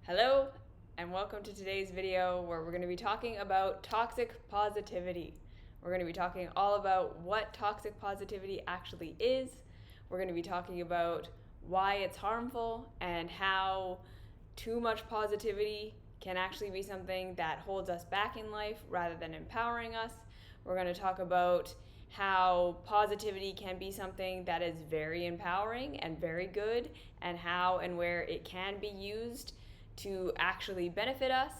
Hello, and welcome to today's video where we're going to be talking about toxic positivity. We're going to be talking all about what toxic positivity actually is. We're going to be talking about why it's harmful and how too much positivity can actually be something that holds us back in life rather than empowering us. We're going to talk about how positivity can be something that is very empowering and very good, and how and where it can be used to actually benefit us,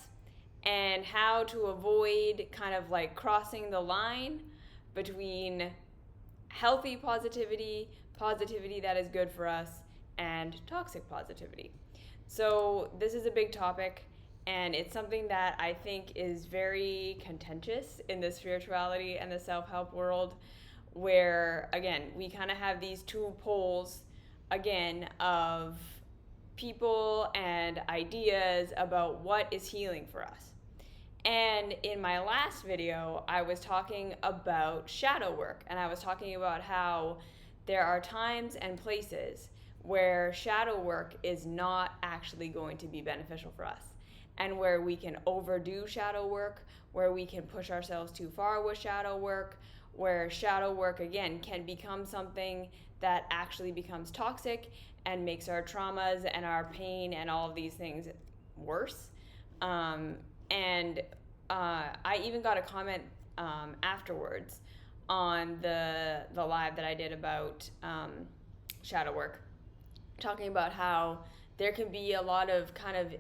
and how to avoid kind of like crossing the line between healthy positivity, positivity that is good for us, and toxic positivity. So this is a big topic, and it's something that I think is very contentious in the spirituality and the self-help world, where again we kind of have these two poles again of people and ideas about what is healing for us. And in my last video, I was talking about shadow work, and I was talking about how there are times and places where shadow work is not actually going to be beneficial for us, and where we can overdo shadow work, where we can push ourselves too far with shadow work, where shadow work again can become something that actually becomes toxic and makes our traumas and our pain and all of these things worse. I even got a comment afterwards on the live that I did about shadow work, talking about how there can be a lot of kind of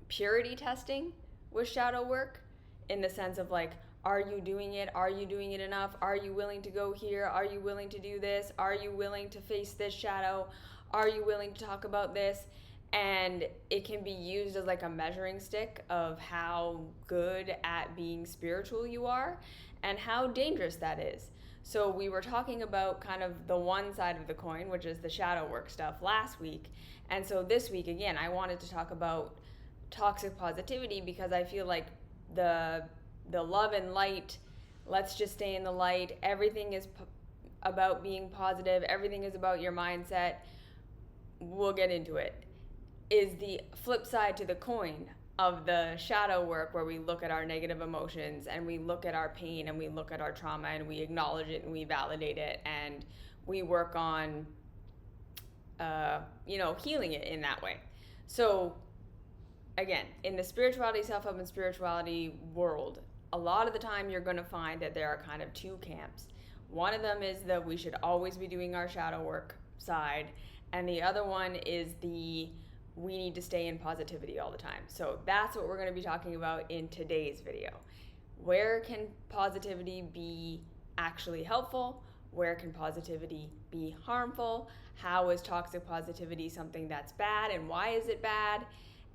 purity testing with shadow work, in the sense of like, are you doing it? Are you doing it enough? Are you willing to go here? Are you willing to do this? Are you willing to face this shadow? Are you willing to talk about this? And it can be used as like a measuring stick of how good at being spiritual you are and how dangerous that is. So we were talking about kind of the one side of the coin, which is the shadow work stuff, last week. And so this week, again, I wanted to talk about toxic positivity, because I feel like the love and light, let's just stay in the light, everything is about being positive, everything is about your mindset, we'll get into it, is the flip side to the coin of the shadow work, where we look at our negative emotions and we look at our pain and we look at our trauma and we acknowledge it and we validate it and we work on healing it in that way. So again, in the spirituality, self-help and spirituality world, a lot of the time you're going to find that there are kind of two camps. One of them is that we should always be doing our shadow work side, and the other one is we need to stay in positivity all the time. So that's what we're going to be talking about in today's video. Where can positivity be actually helpful? Where can positivity be harmful? How is toxic positivity something that's bad, and why is it bad?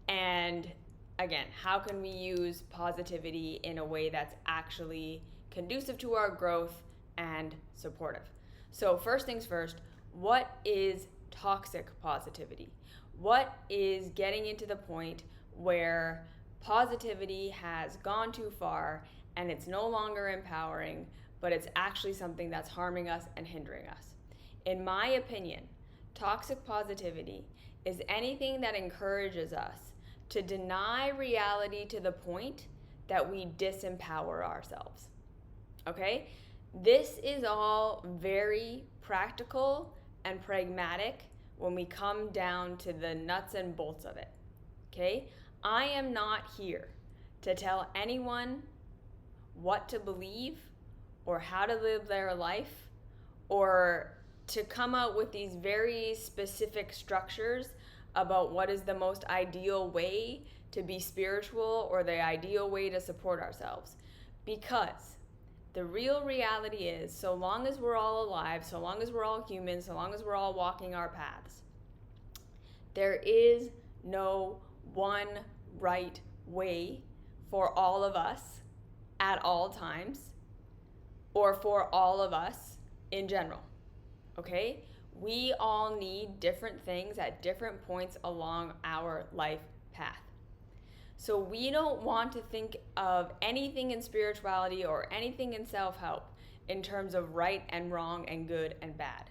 And again, how can we use positivity in a way that's actually conducive to our growth and supportive? So first things first, what is toxic positivity? What is getting into the point where positivity has gone too far and it's no longer empowering, but it's actually something that's harming us and hindering us? In my opinion, toxic positivity is anything that encourages us to deny reality to the point that we disempower ourselves. Okay? This is all very practical and pragmatic when we come down to the nuts and bolts of it. Okay? I am not here to tell anyone what to believe or how to live their life, or to come out with these very specific structures about what is the most ideal way to be spiritual or the ideal way to support ourselves. Because the real reality is, so long as we're all alive, so long as we're all human, so long as we're all walking our paths, there is no one right way for all of us at all times, or for all of us in general. Okay? We all need different things at different points along our life path. So we don't want to think of anything in spirituality or anything in self-help in terms of right and wrong and good and bad.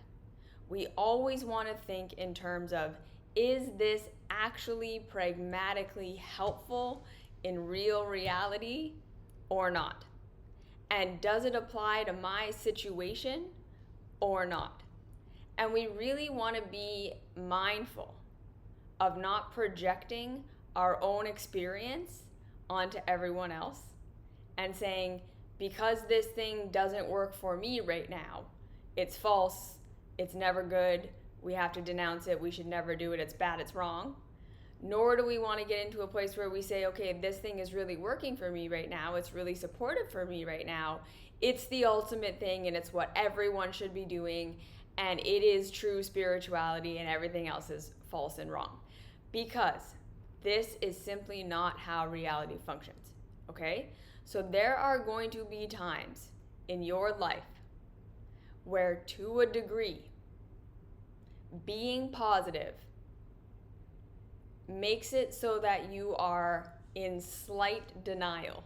We always want to think in terms of, is this actually pragmatically helpful in real reality or not? And does it apply to my situation or not? And we really want to be mindful of not projecting our own experience onto everyone else and saying, because this thing doesn't work for me right now, it's false, it's never good, we have to denounce it, we should never do it, it's bad, it's wrong. Nor do we want to get into a place where we say, okay, this thing is really working for me right now, it's really supportive for me right now, it's the ultimate thing and it's what everyone should be doing, and it is true spirituality and everything else is false and wrong. Because this is simply not how reality functions, okay? So there are going to be times in your life where, to a degree, being positive makes it so that you are in slight denial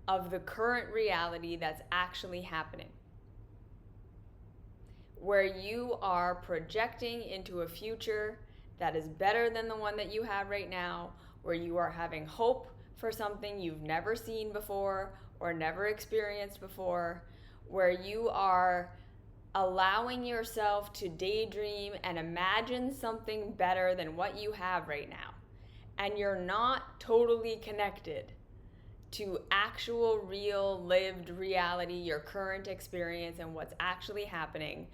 of the current reality that's actually happening. Where you are projecting into a future that is better than the one that you have right now, where you are having hope for something you've never seen before or never experienced before, where you are allowing yourself to daydream and imagine something better than what you have right now. And you're not totally connected to actual, real, lived reality, your current experience and what's actually happening,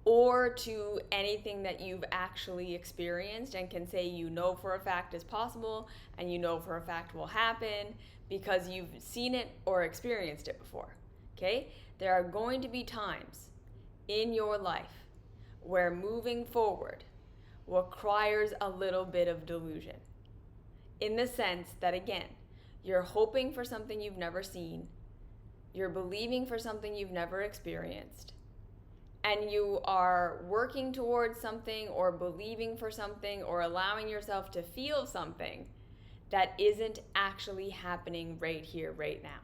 or to anything that you've actually experienced and can say you know for a fact is possible and you know for a fact will happen because you've seen it or experienced it before. Okay? There are going to be times in your life where moving forward requires a little bit of delusion. In the sense that, again, you're hoping for something you've never seen, you're believing for something you've never experienced, and you are working towards something or believing for something or allowing yourself to feel something that isn't actually happening right here, right now.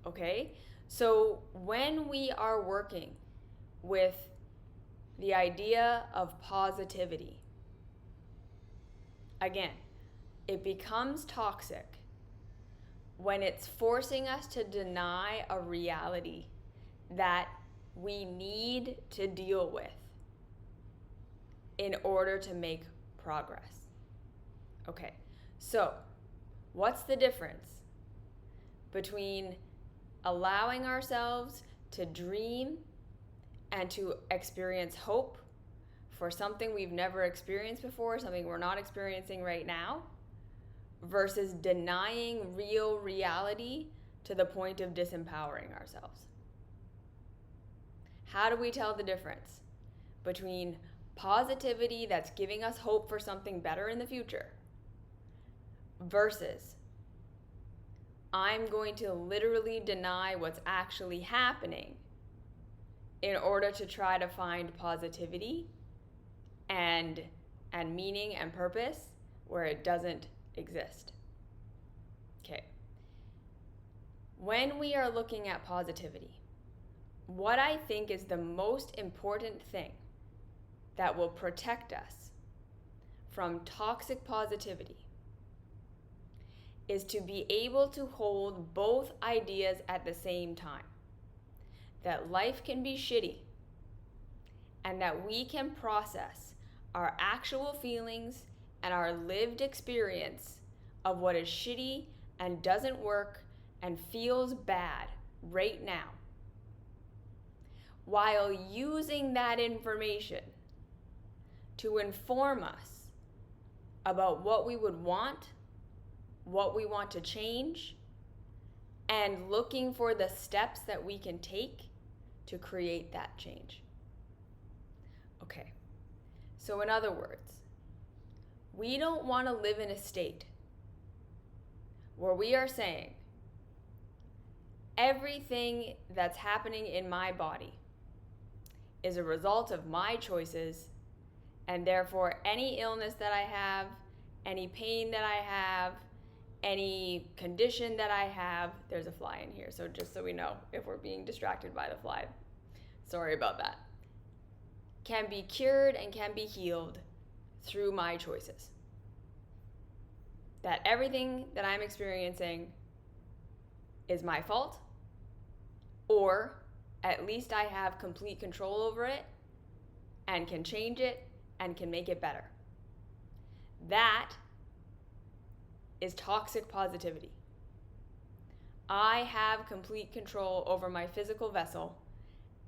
Okay? So when we are working with the idea of positivity, again, it becomes toxic when it's forcing us to deny a reality that we need to deal with in order to make progress. Okay, so what's the difference between allowing ourselves to dream and to experience hope for something we've never experienced before, something we're not experiencing right now, versus denying real reality to the point of disempowering ourselves? How do we tell the difference between positivity that's giving us hope for something better in the future versus I'm going to literally deny what's actually happening in order to try to find positivity and meaning and purpose where it doesn't exist? Okay. When we are looking at positivity, what I think is the most important thing that will protect us from toxic positivity is to be able to hold both ideas at the same time. That life can be shitty and that we can process our actual feelings and our lived experience of what is shitty and doesn't work and feels bad right now, while using that information to inform us about what we would want, what we want to change, and looking for the steps that we can take to create that change. Okay, so in other words, we don't want to live in a state where we are saying everything that's happening in my body is a result of my choices, and therefore any illness that I have, any pain that I have, any condition that I have, there's a fly in here, so just so we know if we're being distracted by the fly, sorry about that, can be cured and can be healed through my choices. That everything that I'm experiencing is my fault, or at least I have complete control over it and can change it and can make it better. That is toxic positivity. I have complete control over my physical vessel.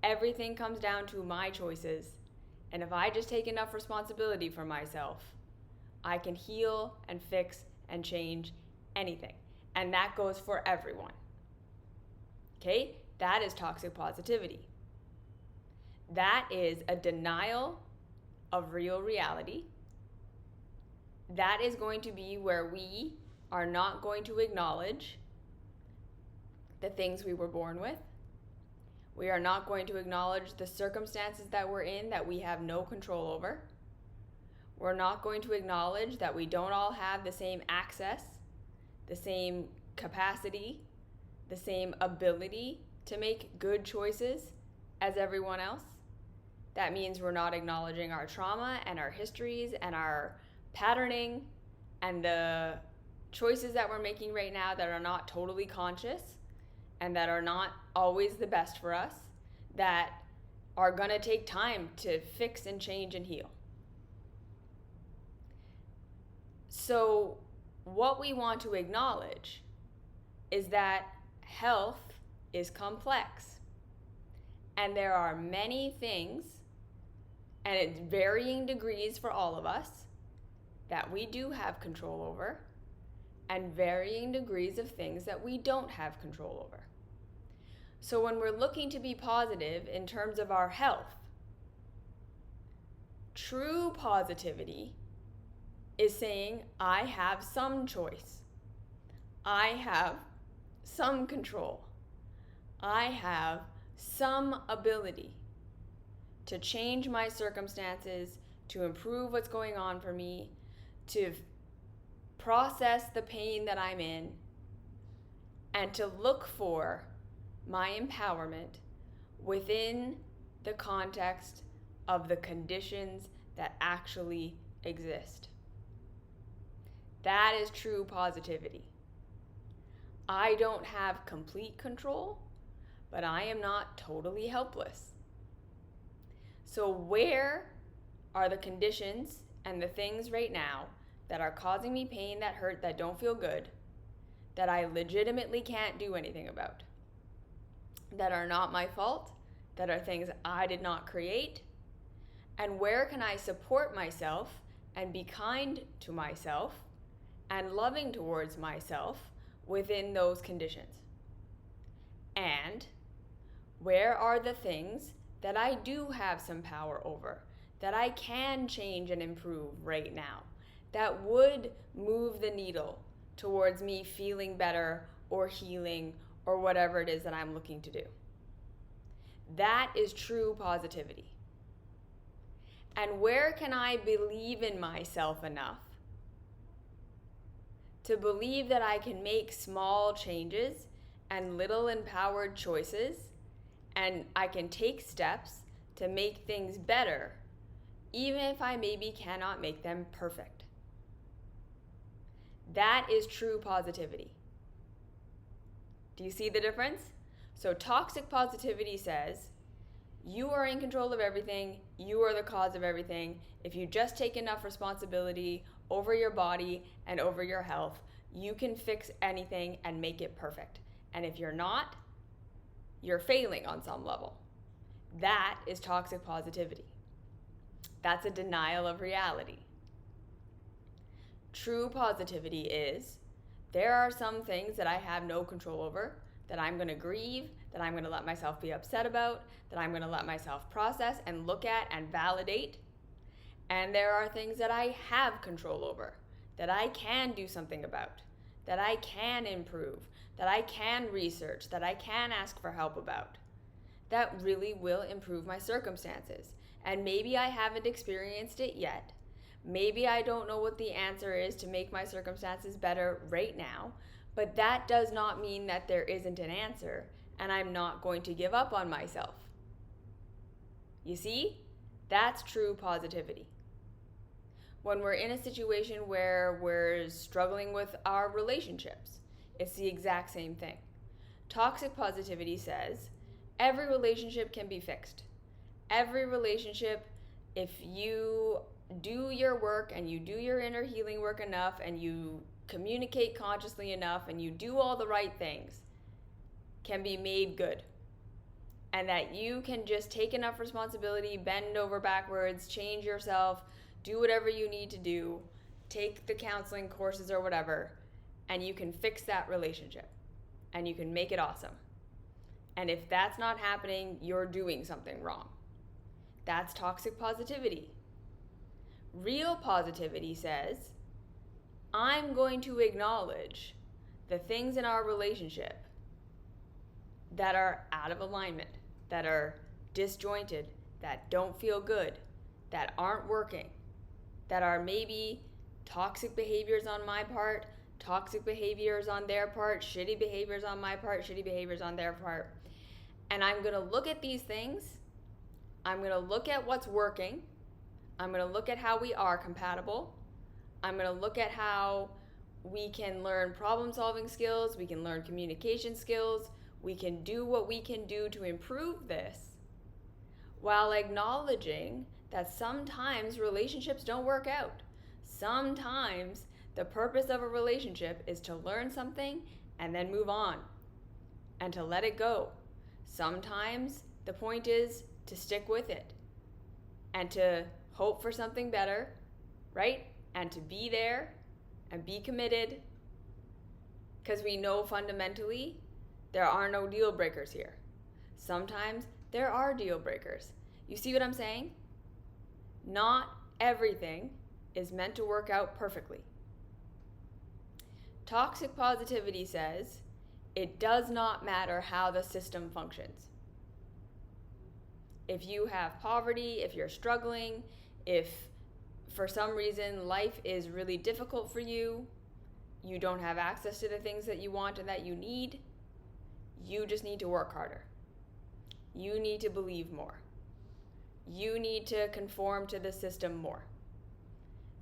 Everything comes down to my choices. And if I just take enough responsibility for myself, I can heal and fix and change anything. And that goes for everyone. Okay? That is toxic positivity. That is a denial of real reality. That is going to be where we are not going to acknowledge the things we were born with. We are not going to acknowledge the circumstances that we're in that we have no control over. We're not going to acknowledge that we don't all have the same access, the same capacity, the same ability to make good choices as everyone else. That means we're not acknowledging our trauma and our histories and our patterning and the choices that we're making right now that are not totally conscious and that are not always the best for us, that are going to take time to fix and change and heal. So what we want to acknowledge is that health is complex. And there are many things, and it's varying degrees for all of us, that we do have control over, and varying degrees of things that we don't have control over. So when we're looking to be positive in terms of our health, true positivity is saying, I have some choice. I have some control. I have some ability to change my circumstances, to improve what's going on for me, to process the pain that I'm in, and to look for my empowerment within the context of the conditions that actually exist. That is true positivity. I don't have complete control, but I am not totally helpless. So where are the conditions and the things right now that are causing me pain, that hurt, that don't feel good, that I legitimately can't do anything about, that are not my fault, that are things I did not create? And where can I support myself and be kind to myself and loving towards myself within those conditions? And where are the things that I do have some power over, that I can change and improve right now, that would move the needle towards me feeling better or healing or whatever it is that I'm looking to do? That is true positivity. And where can I believe in myself enough to believe that I can make small changes and little empowered choices, and I can take steps to make things better, even if I maybe cannot make them perfect? That is true positivity. Do you see the difference? So toxic positivity says, you are in control of everything, you are the cause of everything. If you just take enough responsibility over your body and over your health, you can fix anything and make it perfect. And if you're not, you're failing on some level. That is toxic positivity. That's a denial of reality. True positivity is, there are some things that I have no control over, that I'm going to grieve, that I'm going to let myself be upset about, that I'm going to let myself process and look at and validate. And there are things that I have control over, that I can do something about, that I can improve, that I can research, that I can ask for help about, that really will improve my circumstances. And maybe I haven't experienced it yet. Maybe I don't know what the answer is to make my circumstances better right now, but that does not mean that there isn't an answer, and I'm not going to give up on myself. You see? That's true positivity. when we're in a situation where we're struggling with our relationships. It's the exact same thing. Toxic positivity says every relationship can be fixed. Every relationship, if you do your work and you do your inner healing work enough and you communicate consciously enough and you do all the right things, can be made good. And that you can just take enough responsibility, bend over backwards, change yourself, do whatever you need to do, take the counseling courses or whatever, and you can fix that relationship and you can make it awesome. And if that's not happening, you're doing something wrong. That's toxic positivity. Real positivity says, I'm going to acknowledge the things in our relationship that are out of alignment, that are disjointed, that don't feel good, that aren't working, that are maybe toxic behaviors on my part, toxic behaviors on their part, shitty behaviors on my part, shitty behaviors on their part. And I'm going to look at these things. I'm going to look at what's working. I'm going to look at how we are compatible. I'm going to look at how we can learn problem-solving skills. We can learn communication skills. We can do what we can do to improve this while acknowledging that sometimes relationships don't work out. Sometimes the purpose of a relationship is to learn something and then move on and to let it go. Sometimes the point is to stick with it and to hope for something better, right? And to be there and be committed, because we know fundamentally there are no deal breakers here. Sometimes there are deal breakers. You see what I'm saying? Not everything is meant to work out perfectly. Toxic positivity says it does not matter how the system functions. If you have poverty, if you're struggling, if for some reason life is really difficult for you, you don't have access to the things that you want and that you need, you just need to work harder. You need to believe more. You need to conform to the system more.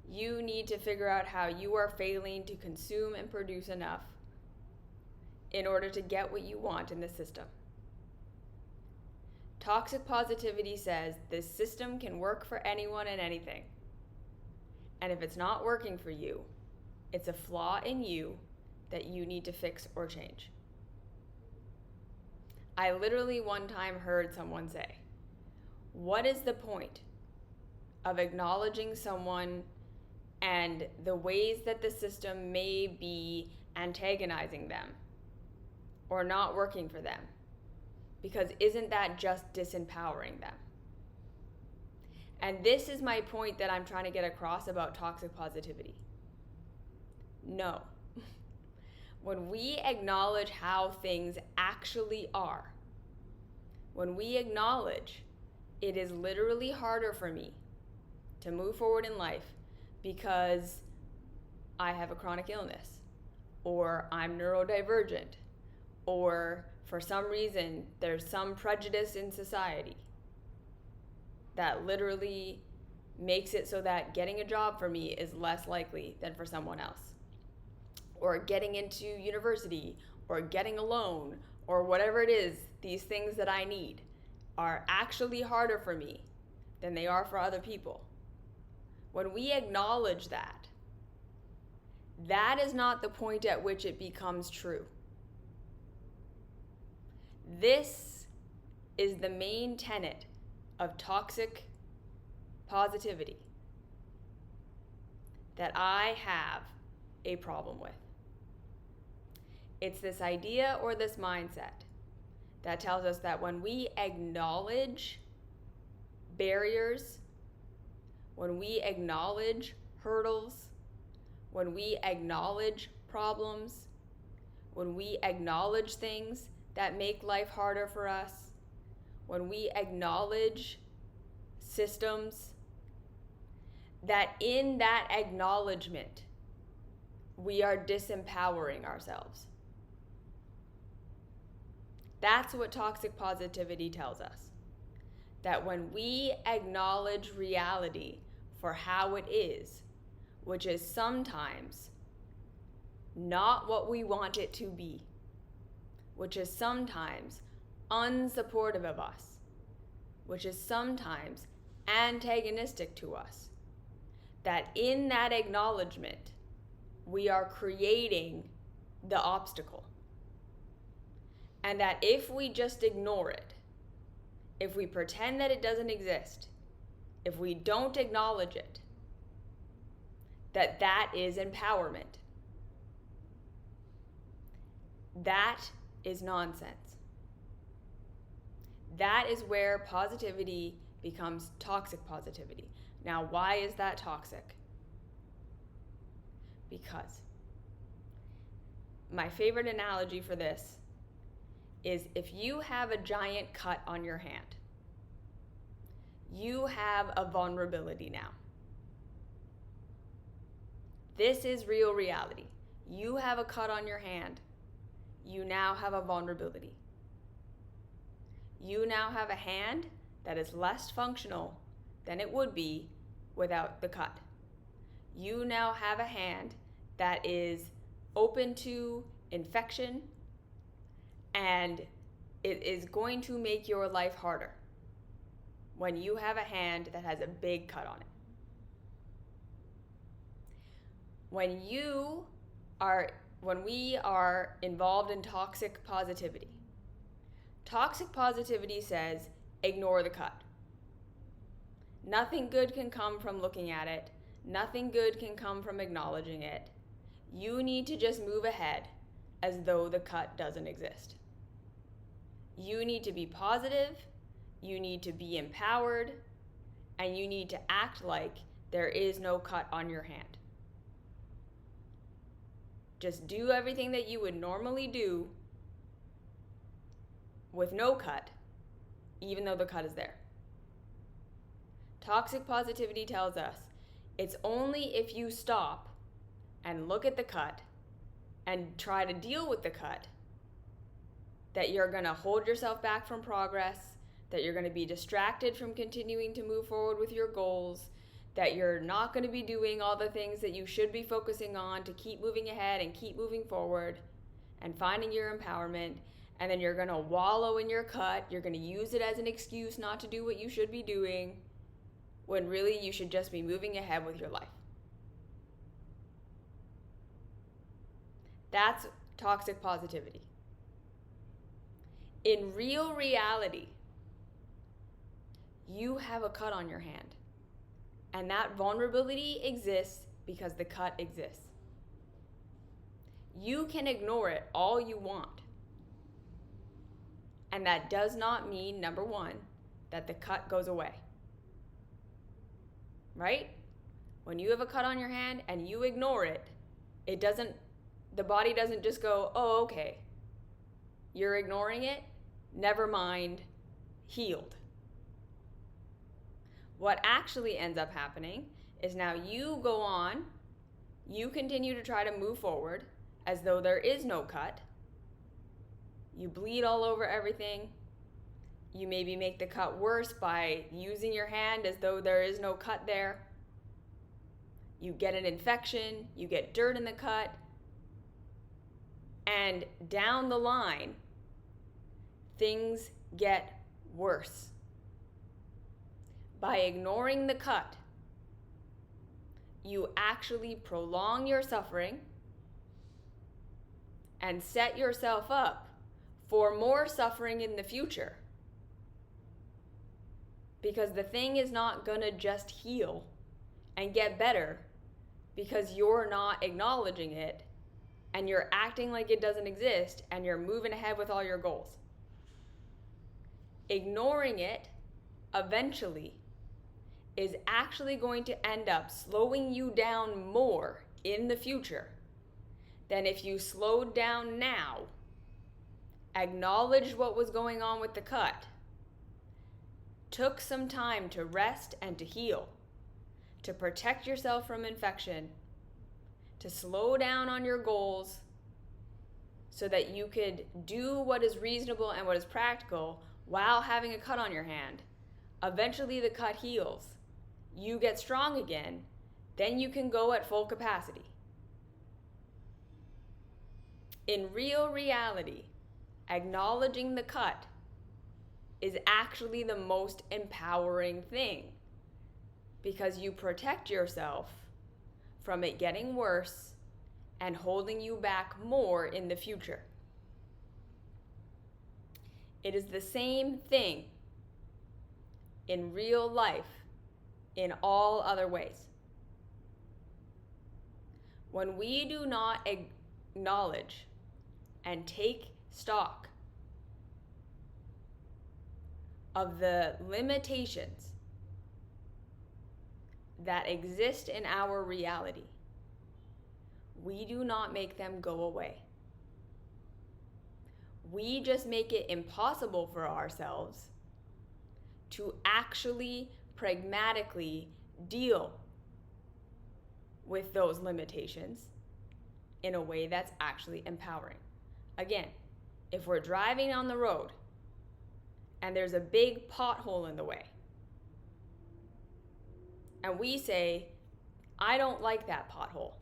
You need to figure out how you are failing to consume and produce enough in order to get what you want in the system. Toxic positivity says this system can work for anyone and anything. And if it's not working for you, it's a flaw in you that you need to fix or change. I literally one time heard someone say, what is the point of acknowledging someone and the ways that the system may be antagonizing them or not working for them? Because isn't that just disempowering them? And this is my point that I'm trying to get across about toxic positivity. No. When we acknowledge how things actually are, when we acknowledge it is literally harder for me to move forward in life because I have a chronic illness, or I'm neurodivergent, or for some reason there's some prejudice in society that literally makes it so that getting a job for me is less likely than for someone else, or getting into university, or getting a loan, or whatever it is, these things that I need are actually harder for me than they are for other people. When we acknowledge that, that is not the point at which it becomes true. This is the main tenet of toxic positivity that I have a problem with. It's this idea or this mindset that tells us that when we acknowledge barriers, when we acknowledge hurdles, when we acknowledge problems, when we acknowledge things that make life harder for us, when we acknowledge systems, that in that acknowledgement, we are disempowering ourselves. That's what toxic positivity tells us. That when we acknowledge reality for how it is, which is sometimes not what we want it to be, which is sometimes unsupportive of us, which is sometimes antagonistic to us, that in that acknowledgement, we are creating the obstacle. And that if we just ignore it, if we pretend that it doesn't exist, if we don't acknowledge it, that is empowerment. That is nonsense. That is where positivity becomes toxic positivity. Now, why is that toxic? Because my favorite analogy for this is if you have a giant cut on your hand, you have a vulnerability now. This is real reality. You have a cut on your hand. You now have a vulnerability. You now have a hand that is less functional than it would be without the cut. You now have a hand that is open to infection, and it is going to make your life harder when you have a hand that has a big cut on it. When we are involved in toxic positivity says, ignore the cut. Nothing good can come from looking at it. Nothing good can come from acknowledging it. You need to just move ahead as though the cut doesn't exist. You need to be positive, you need to be empowered, and you need to act like there is no cut on your hand. Just do everything that you would normally do with no cut, even though the cut is there. Toxic positivity tells us it's only if you stop and look at the cut and try to deal with the cut that you're going to hold yourself back from progress, that you're going to be distracted from continuing to move forward with your goals, that you're not going to be doing all the things that you should be focusing on to keep moving ahead and keep moving forward and finding your empowerment. And then you're going to wallow in your cut. You're going to use it as an excuse not to do what you should be doing, when really you should just be moving ahead with your life. That's toxic positivity. In real reality, you have a cut on your hand. And that vulnerability exists because the cut exists. You can ignore it all you want. And that does not mean, number one, that the cut goes away. Right? When you have a cut on your hand and you ignore it, the body doesn't just go, oh, okay, you're ignoring it, never mind, healed. What actually ends up happening is now you go on, you continue to try to move forward as though there is no cut. You bleed all over everything. You maybe make the cut worse by using your hand as though there is no cut there. You get an infection, you get dirt in the cut, and down the line, things get worse. By ignoring the cut, you actually prolong your suffering and set yourself up for more suffering in the future. Because the thing is not gonna just heal and get better because you're not acknowledging it and you're acting like it doesn't exist and you're moving ahead with all your goals. Ignoring it eventually is actually going to end up slowing you down more in the future than if you slowed down now, acknowledged what was going on with the cut, took some time to rest and to heal, to protect yourself from infection, to slow down on your goals so that you could do what is reasonable and what is practical while having a cut on your hand. Eventually the cut heals. You get strong again. then you can go at full capacity. In real reality, acknowledging the cut is actually the most empowering thing, because you protect yourself from it getting worse and holding you back more in the future. It is the same thing in real life in all other ways. When we do not acknowledge and take stock of the limitations that exist in our reality, we do not make them go away. We just make it impossible for ourselves to actually pragmatically deal with those limitations in a way that's actually empowering. Again, if we're driving on the road and there's a big pothole in the way, and we say, I don't like that pothole.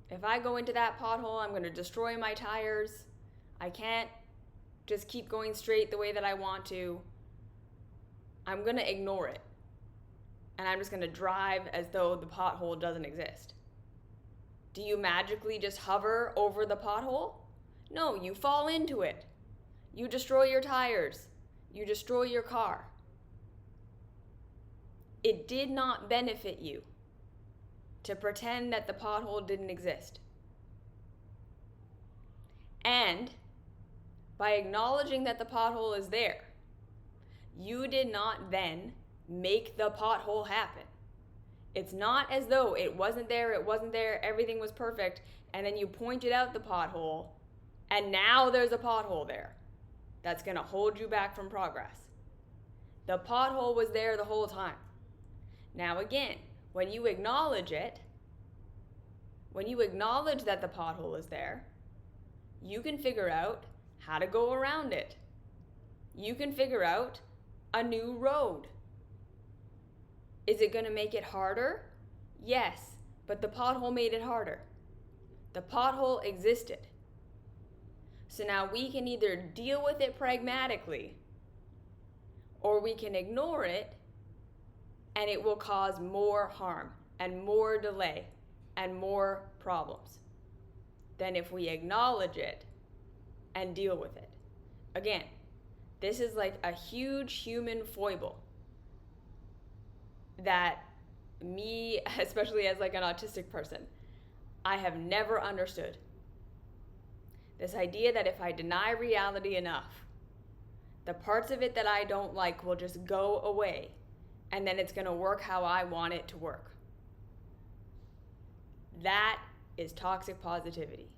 If I go into that pothole, I'm going to destroy my tires. I can't just keep going straight the way that I want to. I'm going to ignore it. And I'm just going to drive as though the pothole doesn't exist. Do you magically just hover over the pothole? No, you fall into it. You destroy your tires. You destroy your car. It did not benefit you to pretend that the pothole didn't exist. And by acknowledging that the pothole is there, you did not then make the pothole happen. It's not as though it wasn't there, everything was perfect, and then you pointed out the pothole, and now there's a pothole there that's going to hold you back from progress. The pothole was there the whole time. Now again, when you acknowledge it, when you acknowledge that the pothole is there, you can figure out how to go around it. You can figure out a new road. Is it going to make it harder? Yes, but the pothole made it harder. The pothole existed. So now we can either deal with it pragmatically, or we can ignore it, and it will cause more harm and more delay and more problems than if we acknowledge it and deal with it. Again, this is like a huge human foible that me, especially as like an autistic person, I have never understood. This idea that if I deny reality enough, the parts of it that I don't like will just go away, and then it's going to work how I want it to work. That is toxic positivity.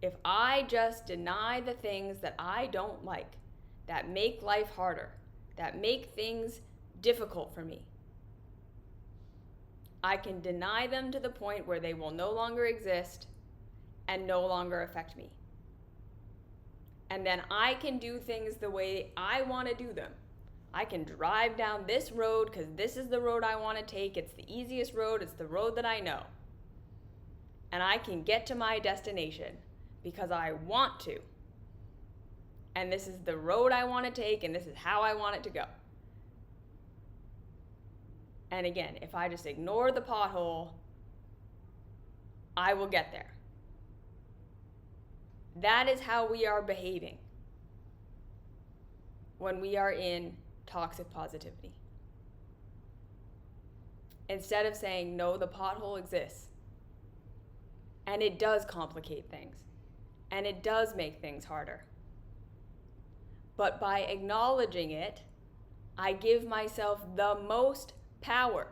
If I just deny the things that I don't like, that make life harder, that make things difficult for me, I can deny them to the point where they will no longer exist and no longer affect me. And then I can do things the way I want to do them. I can drive down this road because this is the road I want to take. It's the easiest road. It's the road that I know. And I can get to my destination because I want to. And this is the road I want to take, and this is how I want it to go. And again, if I just ignore the pothole, I will get there. That is how we are behaving when we are in toxic positivity. Instead of saying, no, the pothole exists, and it does complicate things, and it does make things harder. But by acknowledging it, I give myself the most power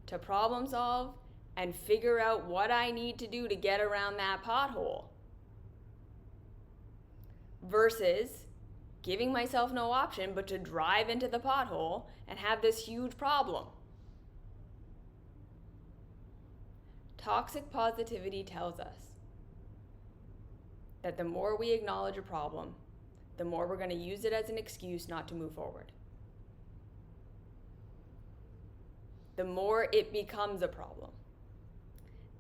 to problem solve and figure out what I need to do to get around that pothole, versus giving myself no option but to drive into the pothole and have this huge problem. Toxic positivity tells us that the more we acknowledge a problem, the more we're going to use it as an excuse not to move forward. the more it becomes a problem.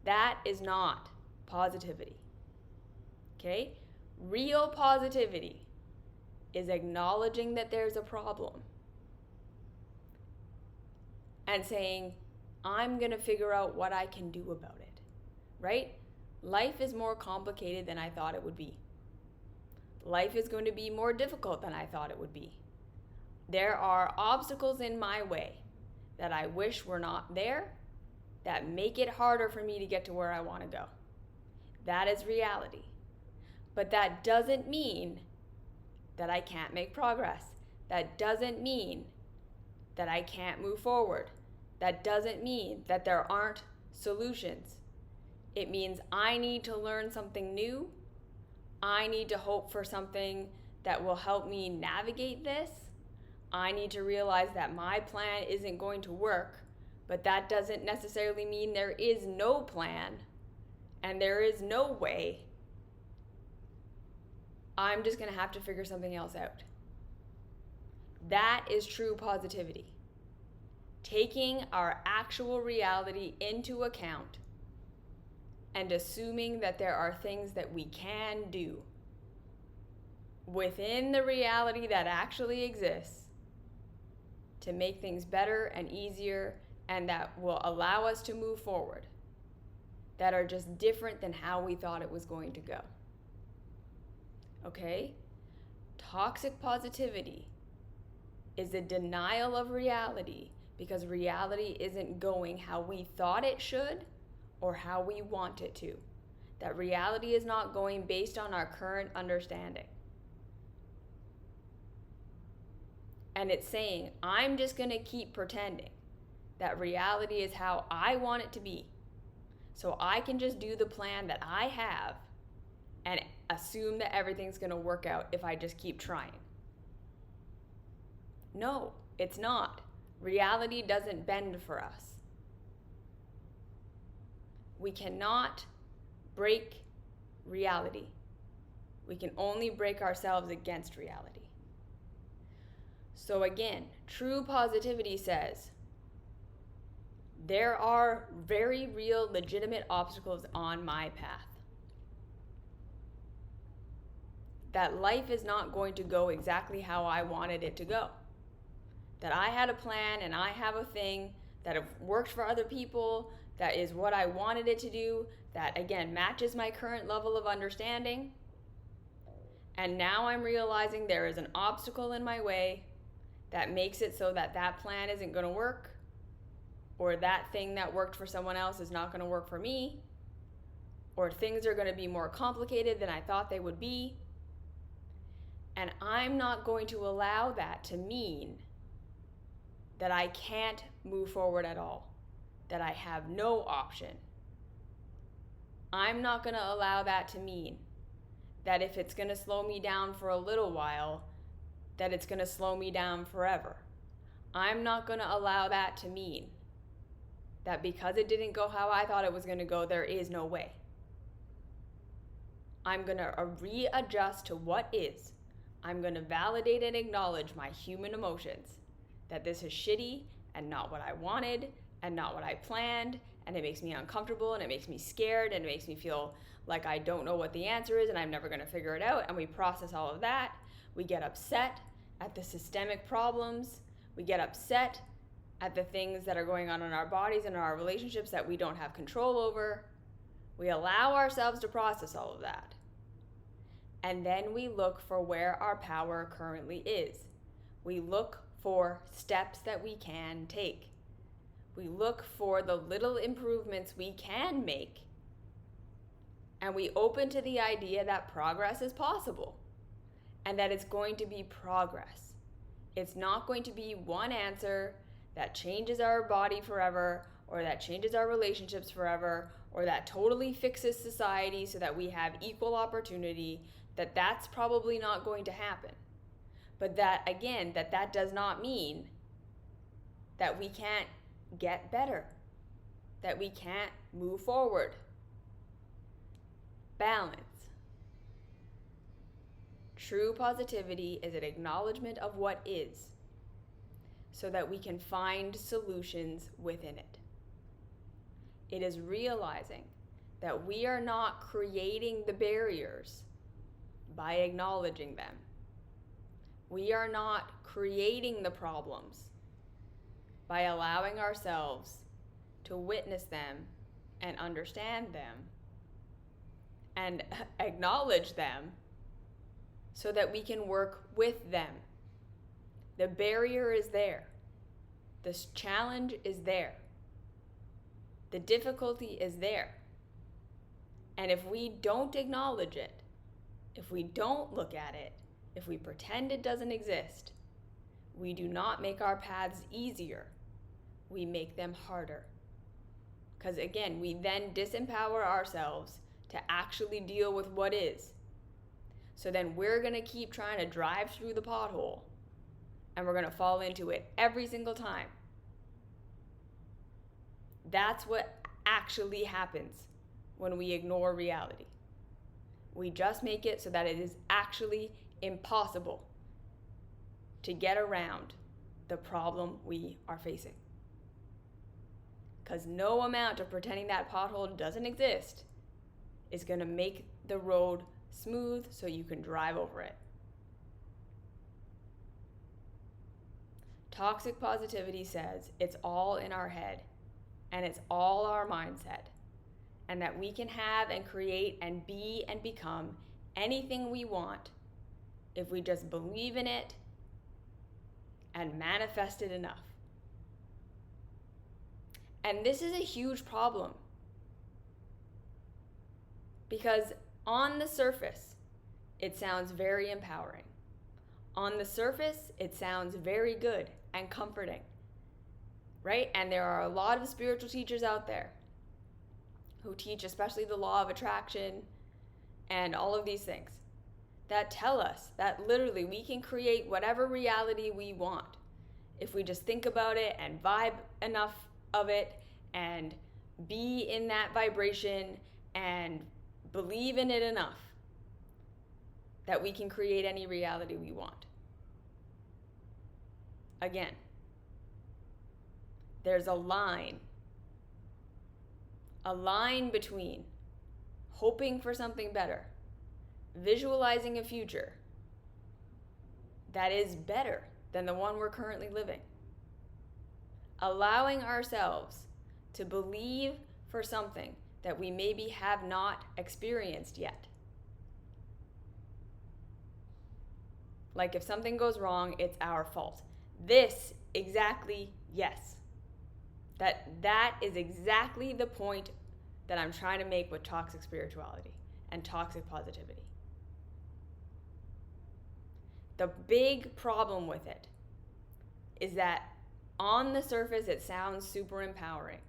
That is not positivity. Okay? Real positivity is acknowledging that there's a problem and saying, I'm going to figure out what I can do about it. Right? Life is more complicated than I thought it would be. Life is going to be more difficult than I thought it would be. There are obstacles in my way that I wish were not there, that make it harder for me to get to where I want to go. That is reality. But that doesn't mean that I can't make progress. That doesn't mean that I can't move forward. That doesn't mean that there aren't solutions. It means I need to learn something new. I need to hope for something that will help me navigate this. I need to realize that my plan isn't going to work, but that doesn't necessarily mean there is no plan and there is no way. I'm just going to have to figure something else out. That is true positivity. Taking our actual reality into account and assuming that there are things that we can do within the reality that actually exists to make things better and easier and that will allow us to move forward, that are just different than how we thought it was going to go. Okay? Toxic positivity is a denial of reality because reality isn't going how we thought it should or how we want it to. That reality is not going based on our current understanding. And it's saying, I'm just going to keep pretending that reality is how I want it to be. So I can just do the plan that I have and assume that everything's going to work out if I just keep trying. No, it's not. Reality doesn't bend for us. We cannot break reality. We can only break ourselves against reality. So again, true positivity says, there are very real, legitimate obstacles on my path. That life is not going to go exactly how I wanted it to go. That I had a plan and I have a thing that have worked for other people, that is what I wanted it to do, that again matches my current level of understanding. And now I'm realizing there is an obstacle in my way that makes it so that that plan isn't going to work, or that thing that worked for someone else is not going to work for me, or things are going to be more complicated than I thought they would be. And I'm not going to allow that to mean that I can't move forward at all, that I have no option. I'm not going to allow that to mean that if it's going to slow me down for a little while, that it's going to slow me down forever. I'm not going to allow that to mean that because it didn't go how I thought it was going to go, there is no way. I'm going to readjust to what is. I'm going to validate and acknowledge my human emotions, that this is shitty and not what I wanted and not what I planned, and it makes me uncomfortable and it makes me scared and it makes me feel like I don't know what the answer is and I'm never going to figure it out, and we process all of that. We get upset at the systemic problems. We get upset at the things that are going on in our bodies and our relationships that we don't have control over. We allow ourselves to process all of that. And then we look for where our power currently is. We look for steps that we can take. We look for the little improvements we can make. And we open to the idea that progress is possible and that it's going to be progress. It's not going to be one answer that changes our body forever, or that changes our relationships forever, or that totally fixes society so that we have equal opportunity. That's probably not going to happen. But that, again, that does not mean that we can't get better, that we can't move forward. Balance. True positivity is an acknowledgement of what is. so that we can find solutions within it. It is realizing that we are not creating the barriers by acknowledging them. We are not creating the problems by allowing ourselves to witness them and understand them and acknowledge them so that we can work with them. The barrier is there. This challenge is there. The difficulty is there. And if we don't acknowledge it, if we don't look at it, if we pretend it doesn't exist, we do not make our paths easier. We make them harder. Because again, we then disempower ourselves to actually deal with what is. So then we're going to keep trying to drive through the pothole, and we're going to fall into it every single time. That's what actually happens when we ignore reality. We just make it so that it is actually impossible to get around the problem we are facing. Because no amount of pretending that pothole doesn't exist is going to make the road smooth so you can drive over it. Toxic positivity says it's all in our head and it's all our mindset, and that we can have and create and be and become anything we want if we just believe in it and manifest it enough. And this is a huge problem because on the surface, it sounds very empowering. On the surface, it sounds very good and comforting, right? And there are a lot of spiritual teachers out there who teach especially the law of attraction and all of these things that tell us that literally we can create whatever reality we want if we just think about it and vibe enough of it and be in that vibration and believe in it enough that we can create any reality we want. Again, there's a line between hoping for something better, visualizing a future that is better than the one we're currently living, allowing ourselves to believe for something that we maybe have not experienced yet. Like if something goes wrong, it's our fault. This exactly, yes. That is exactly the point that I'm trying to make with toxic spirituality and toxic positivity. The big problem with it is that on the surface it sounds super empowering,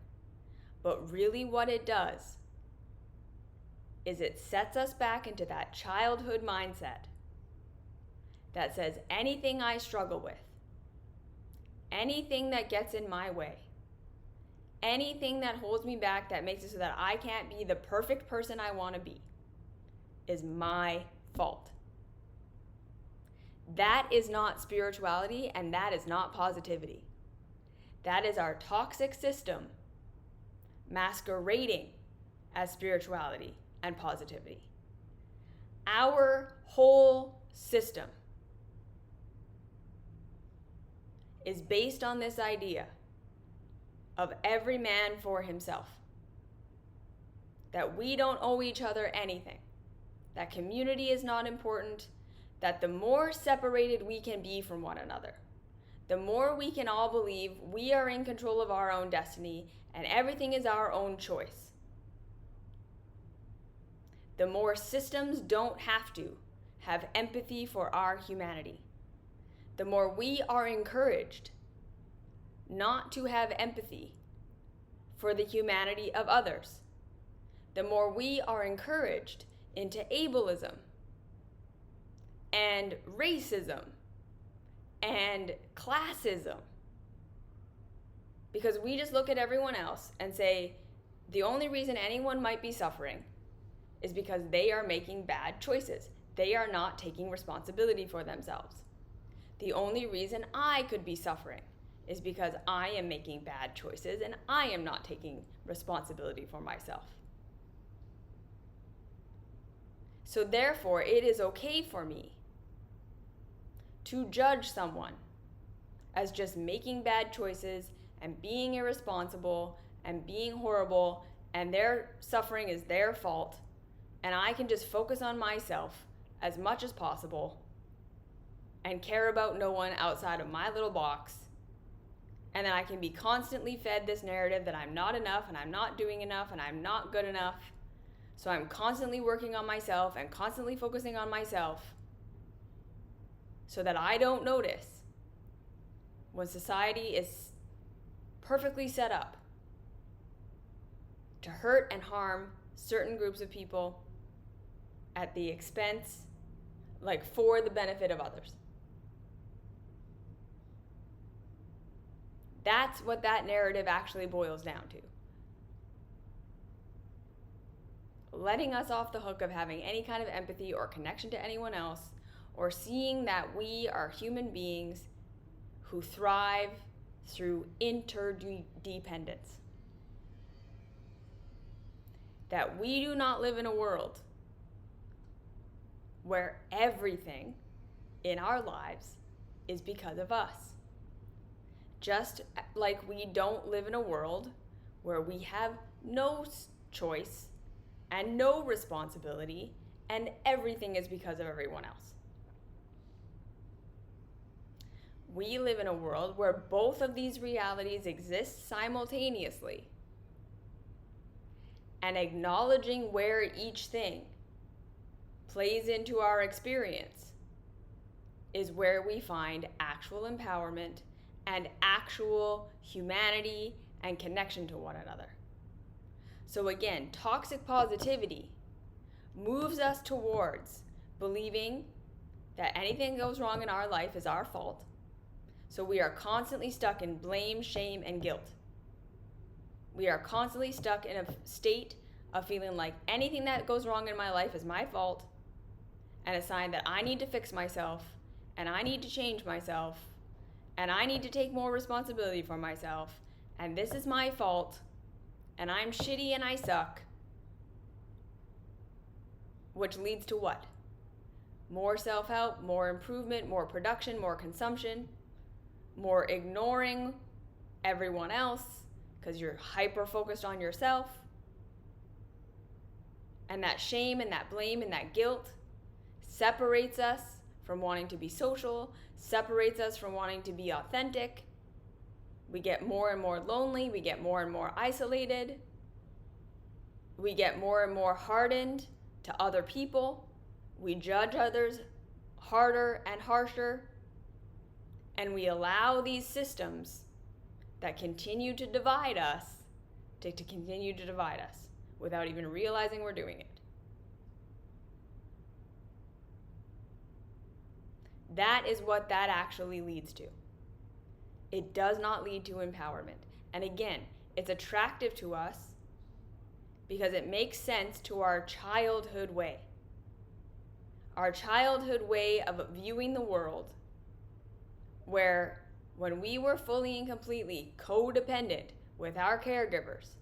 but really what it does is it sets us back into that childhood mindset that says anything I struggle with, anything that gets in my way, anything that holds me back that makes it so that I can't be the perfect person I want to be is my fault. That is not spirituality, and that is not positivity. That is our toxic system masquerading as spirituality and positivity. Our whole system is based on this idea of every man for himself. That we don't owe each other anything. That community is not important. That the more separated we can be from one another, the more we can all believe we are in control of our own destiny and everything is our own choice. The more systems don't have to have empathy for our humanity. The more we are encouraged not to have empathy for the humanity of others. The more we are encouraged into ableism and racism and classism. Because we just look at everyone else and say, the only reason anyone might be suffering is because they are making bad choices. They are not taking responsibility for themselves. The only reason I could be suffering is because I am making bad choices and I am not taking responsibility for myself. So therefore, it is okay for me to judge someone as just making bad choices and being irresponsible and being horrible, and their suffering is their fault, and I can just focus on myself as much as possible and care about no one outside of my little box. And then I can be constantly fed this narrative that I'm not enough and I'm not doing enough and I'm not good enough. So I'm constantly working on myself and constantly focusing on myself so that I don't notice when society is perfectly set up to hurt and harm certain groups of people at the expense, like for the benefit of others. That's what that narrative actually boils down to. Letting us off the hook of having any kind of empathy or connection to anyone else, or seeing that we are human beings who thrive through interdependence. That we do not live in a world where everything in our lives is because of us. Just like we don't live in a world where we have no choice and no responsibility and everything is because of everyone else. We live in a world where both of these realities exist simultaneously. And acknowledging where each thing plays into our experience is where we find actual empowerment and actual humanity and connection to one another. So again, toxic positivity moves us towards believing that anything that goes wrong in our life is our fault. So we are constantly stuck in blame, shame, and guilt. We are constantly stuck in a state of feeling like anything that goes wrong in my life is my fault, and a sign that I need to fix myself, and I need to change myself, and I need to take more responsibility for myself, and this is my fault, and I'm shitty and I suck. Which leads to what? More self-help, more improvement, more production, more consumption, more ignoring everyone else because you're hyper-focused on yourself. And that shame and that blame and that guilt separates us from wanting to be social, separates us from wanting to be authentic. We get more and more lonely, we get more and more isolated, we get more and more hardened to other people, we judge others harder and harsher, and we allow these systems that continue to divide us to continue to divide us without even realizing we're doing it. That is what that actually leads to. It does not lead to empowerment. And again, it's attractive to us because it makes sense to our childhood way. Our childhood way of viewing the world, where when we were fully and completely codependent with our caregivers,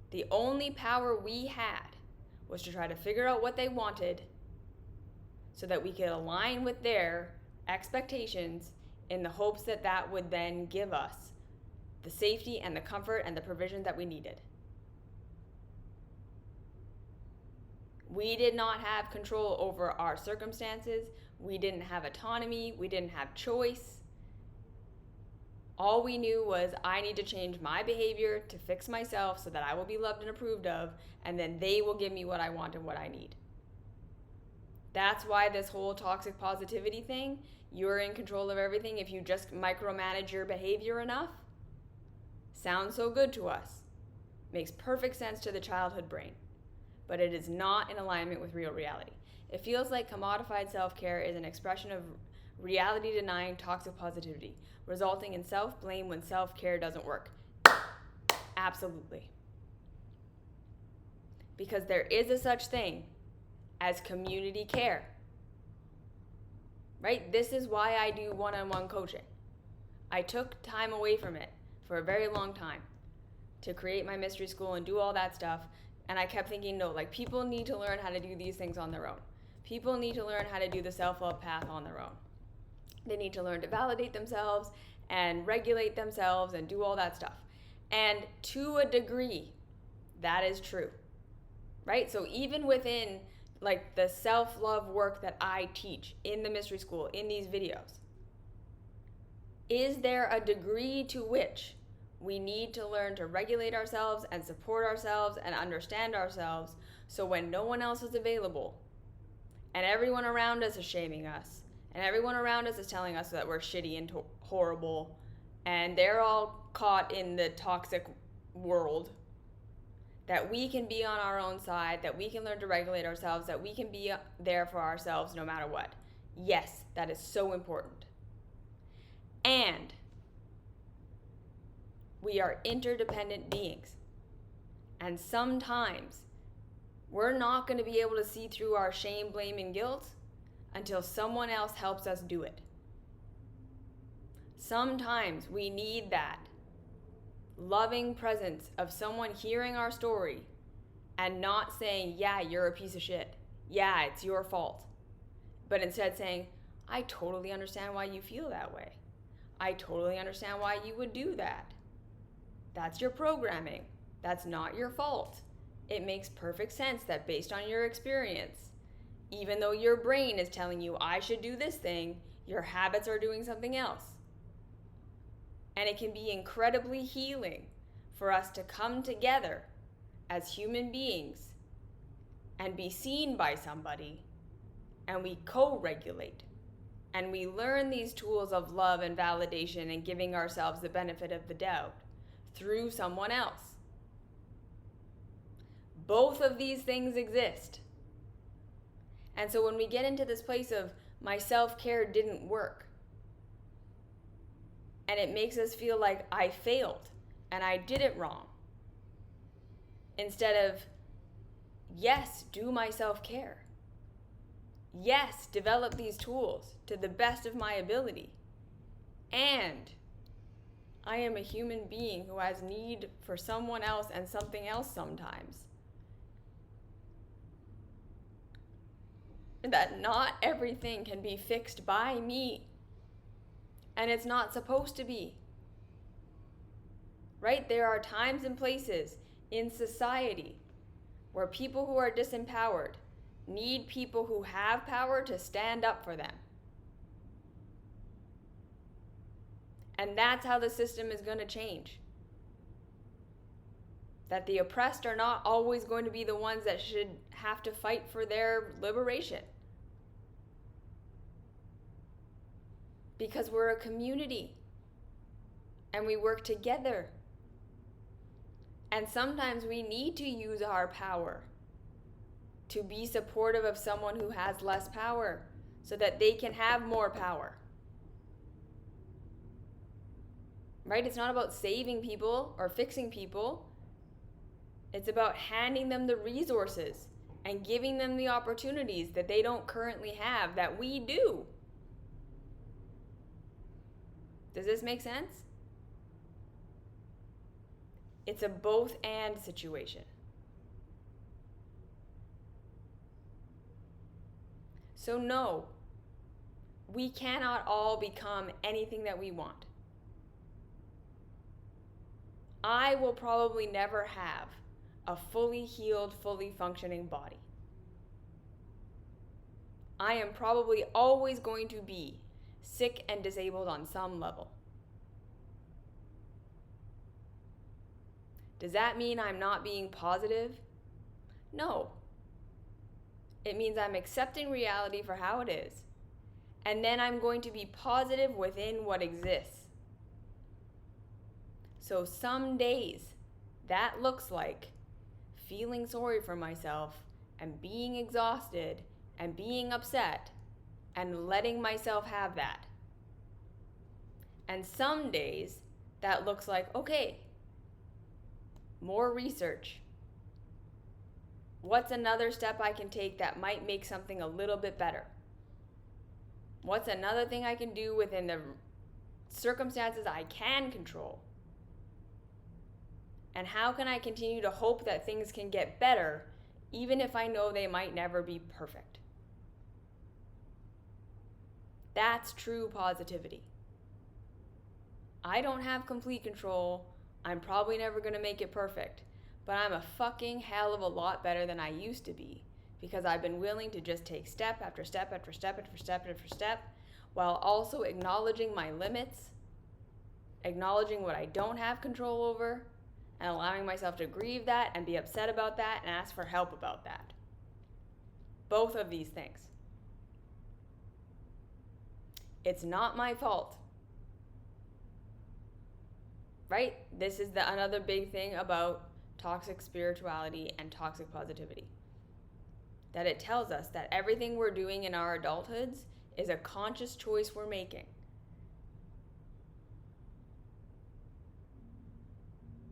the only power we had was to try to figure out what they wanted so that we could align with their expectations in the hopes that that would then give us the safety and the comfort and the provision that we needed. We did not have control over our circumstances. We didn't have autonomy. We didn't have choice. All we knew was I need to change my behavior to fix myself so that I will be loved and approved of, and then they will give me what I want and what I need. That's why this whole toxic positivity thing, you're in control of everything if you just micromanage your behavior enough, sounds so good to us. Makes perfect sense to the childhood brain. But it is not in alignment with real reality. It feels like commodified self-care is an expression of reality-denying toxic positivity, resulting in self-blame when self-care doesn't work. Absolutely. Because there is a such thing as community care. Right? This is why I do one-on-one coaching. I took time away from it for a very long time to create my mystery school and do all that stuff. And I kept thinking, no, like, people need to learn how to do these things on their own. People need to learn how to do the self-love path on their own. They need to learn to validate themselves and regulate themselves and do all that stuff. And to a degree, that is true, right? So even within like the self-love work that I teach in the mystery school, in these videos, is there a degree to which we need to learn to regulate ourselves and support ourselves and understand ourselves, so when no one else is available and everyone around us is shaming us and everyone around us is telling us that we're shitty and horrible and they're all caught in the toxic world, that we can be on our own side, that we can learn to regulate ourselves, that we can be there for ourselves no matter what. Yes, that is so important. And we are interdependent beings. And sometimes we're not going to be able to see through our shame, blame, and guilt until someone else helps us do it. Sometimes we need that loving presence of someone hearing our story and not saying, yeah, you're a piece of shit. Yeah, it's your fault. But instead saying, I totally understand why you feel that way. I totally understand why you would do that. That's your programming. That's not your fault. It makes perfect sense that based on your experience, even though your brain is telling you I should do this thing, your habits are doing something else. And it can be incredibly healing for us to come together as human beings and be seen by somebody, and we co-regulate. And we learn these tools of love and validation and giving ourselves the benefit of the doubt through someone else. Both of these things exist. And so when we get into this place of my self-care didn't work, and it makes us feel like I failed and I did it wrong, instead of, yes, do my self-care. Yes, develop these tools to the best of my ability. And I am a human being who has need for someone else and something else sometimes. That not everything can be fixed by me. And it's not supposed to be. Right? There are times and places in society where people who are disempowered need people who have power to stand up for them. And that's how the system is going to change. That the oppressed are not always going to be the ones that should have to fight for their liberation. Because we're a community and we work together. And sometimes we need to use our power to be supportive of someone who has less power so that they can have more power. Right? It's not about saving people or fixing people. It's about handing them the resources and giving them the opportunities that they don't currently have that we do. Does this make sense? It's a both and situation. So no, we cannot all become anything that we want. I will probably never have a fully healed, fully functioning body. I am probably always going to be sick and disabled on some level. Does that mean I'm not being positive? No. It means I'm accepting reality for how it is, and then I'm going to be positive within what exists. So some days, that looks like feeling sorry for myself and being exhausted and being upset and letting myself have that. And some days, that looks like, okay, more research. What's another step I can take that might make something a little bit better? What's another thing I can do within the circumstances I can control? And how can I continue to hope that things can get better, even if I know they might never be perfect? That's true positivity. I don't have complete control. I'm probably never going to make it perfect, but I'm a fucking hell of a lot better than I used to be, because I've been willing to just take step after step after step after step after step, while also acknowledging my limits, acknowledging what I don't have control over, and allowing myself to grieve that and be upset about that and ask for help about that. Both of these things. It's not my fault. Right? This is another big thing about toxic spirituality and toxic positivity. That it tells us that everything we're doing in our adulthoods is a conscious choice we're making.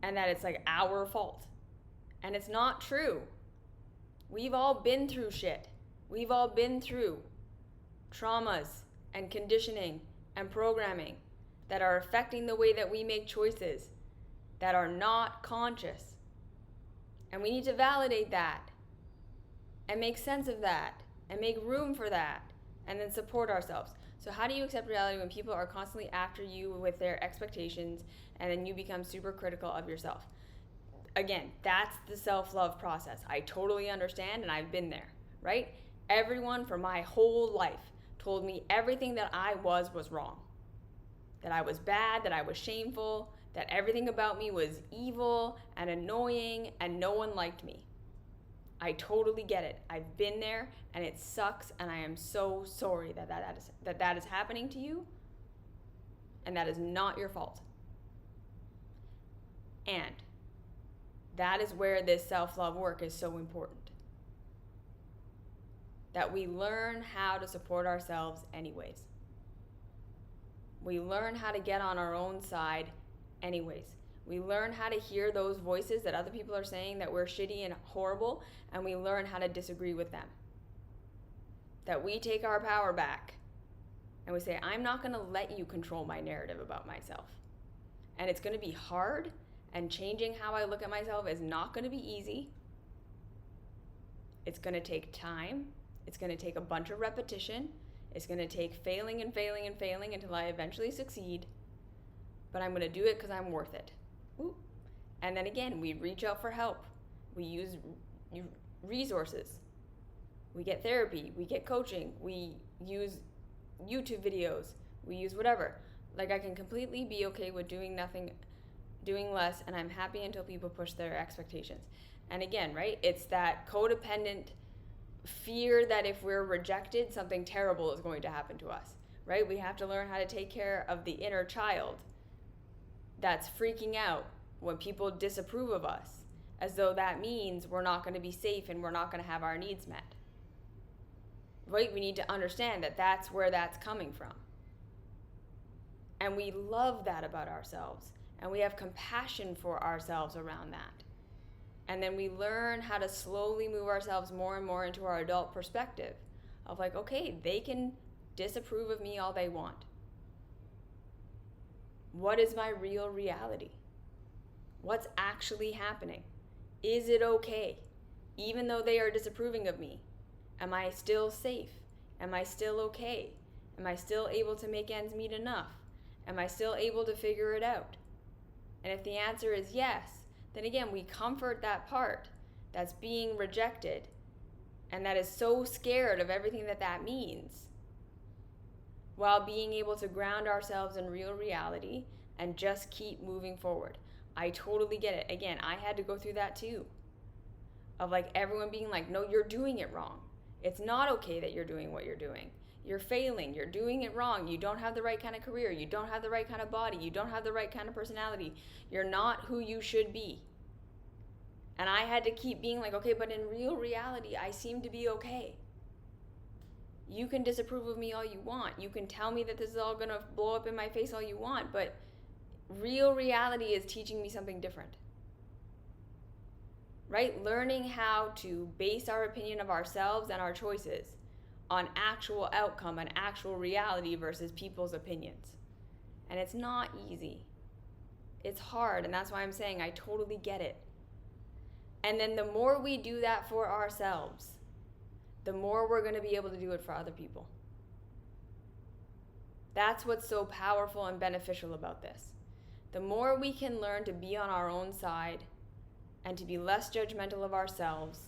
And that it's like our fault. And it's not true. We've all been through shit. We've all been through traumas and conditioning and programming that are affecting the way that we make choices that are not conscious. And we need to validate that and make sense of that and make room for that and then support ourselves. So how do you accept reality when people are constantly after you with their expectations and then you become super critical of yourself? Again, that's the self-love process. I totally understand, and I've been there, right? Everyone for my whole life told me everything that I was wrong. That I was bad, that I was shameful, that everything about me was evil and annoying and no one liked me. I totally get it. I've been there and it sucks, and I am so sorry that is happening to you, and that is not your fault. And that is where this self-love work is so important. That we learn how to support ourselves anyways. We learn how to get on our own side anyways. We learn how to hear those voices that other people are saying that we're shitty and horrible, and we learn how to disagree with them. That we take our power back and we say, I'm not going to let you control my narrative about myself. And it's going to be hard, and changing how I look at myself is not going to be easy. It's going to take time. It's going to take a bunch of repetition. It's going to take failing and failing and failing until I eventually succeed. But I'm going to do it because I'm worth it. Ooh. And then again, we reach out for help. We use resources. We get therapy. We get coaching. We use YouTube videos. We use whatever. Like, I can completely be okay with doing nothing, doing less, and I'm happy until people push their expectations. And again, right, it's that codependent fear that if we're rejected, something terrible is going to happen to us, right? We have to learn how to take care of the inner child that's freaking out when people disapprove of us, as though that means we're not going to be safe and we're not going to have our needs met. Right? We need to understand that that's where that's coming from. And we love that about ourselves, and we have compassion for ourselves around that. And then we learn how to slowly move ourselves more and more into our adult perspective of like, okay, they can disapprove of me all they want. What is my real reality? What's actually happening? Is it okay? Even though they are disapproving of me, am I still safe? Am I still okay? Am I still able to make ends meet enough? Am I still able to figure it out? And if the answer is yes, then again, we comfort that part that's being rejected and that is so scared of everything that means, while being able to ground ourselves in real reality and just keep moving forward. I totally get it. Again, I had to go through that too. Of like everyone being like, no, you're doing it wrong. It's not okay that you're doing what you're doing. You're failing. You're doing it wrong. You don't have the right kind of career. You don't have the right kind of body. You don't have the right kind of personality. You're not who you should be. And I had to keep being like, okay, but in real reality, I seem to be okay. You can disapprove of me all you want. You can tell me that this is all going to blow up in my face all you want, but real reality is teaching me something different. Right? Learning how to base our opinion of ourselves and our choices on actual outcome and actual reality versus people's opinions. And it's not easy. It's hard, and that's why I'm saying I totally get it. And then the more we do that for ourselves, the more we're going to be able to do it for other people. That's what's so powerful and beneficial about this. The more we can learn to be on our own side and to be less judgmental of ourselves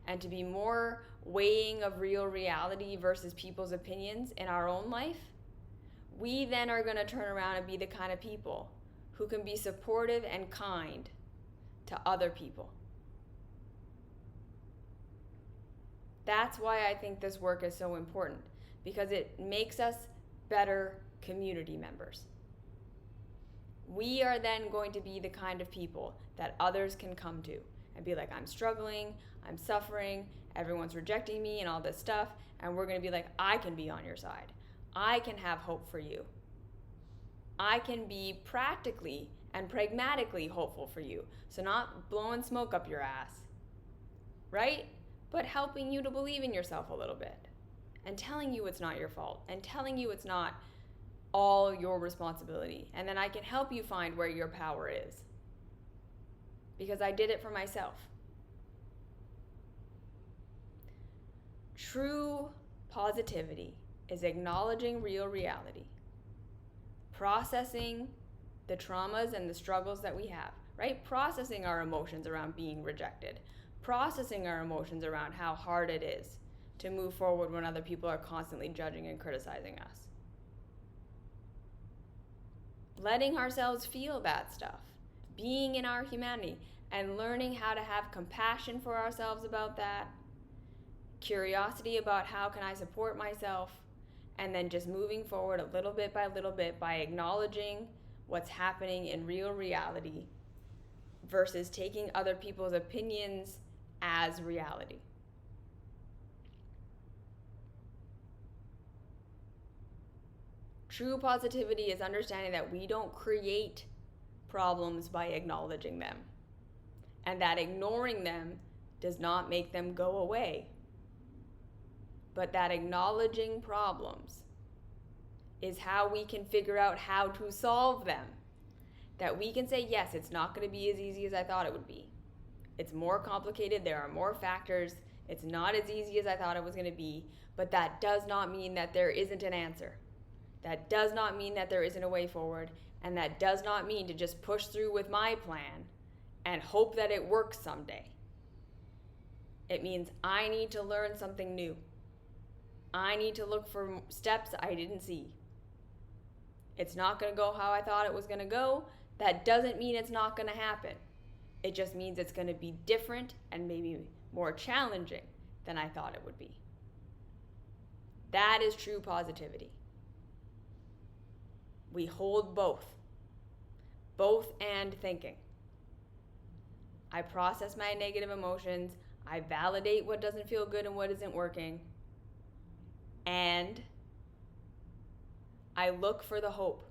and to be more weighing of real reality versus people's opinions in our own life, we then are going to turn around and be the kind of people who can be supportive and kind to other people. That's why I think this work is so important, because it makes us better community members. We are then going to be the kind of people that others can come to and be like, I'm struggling, I'm suffering, everyone's rejecting me and all this stuff, and we're going to be like, I can be on your side. I can have hope for you. I can be practically and pragmatically hopeful for you. So not blowing smoke up your ass, right? But helping you to believe in yourself a little bit and telling you it's not your fault and telling you it's not all your responsibility. And then I can help you find where your power is, because I did it for myself. True positivity is acknowledging real reality, processing the traumas and the struggles that we have, right? Processing our emotions around being rejected, processing our emotions around how hard it is to move forward when other people are constantly judging and criticizing us. Letting ourselves feel that stuff, being in our humanity, and learning how to have compassion for ourselves about that, curiosity about how can I support myself, and then just moving forward a little bit by acknowledging what's happening in real reality versus taking other people's opinions as reality. True positivity is understanding that we don't create problems by acknowledging them, and that ignoring them does not make them go away, but that acknowledging problems is how we can figure out how to solve them. That we can say, yes, it's not going to be as easy as I thought it would be. It's more complicated, there are more factors, it's not as easy as I thought it was going to be, but that does not mean that there isn't an answer. That does not mean that there isn't a way forward, and that does not mean to just push through with my plan and hope that it works someday. It means I need to learn something new. I need to look for steps I didn't see. It's not going to go how I thought it was going to go. That doesn't mean it's not going to happen. It just means it's going to be different and maybe more challenging than I thought it would be. That is true positivity. We hold both and thinking. I process my negative emotions. I validate what doesn't feel good and what isn't working. And I look for the hope.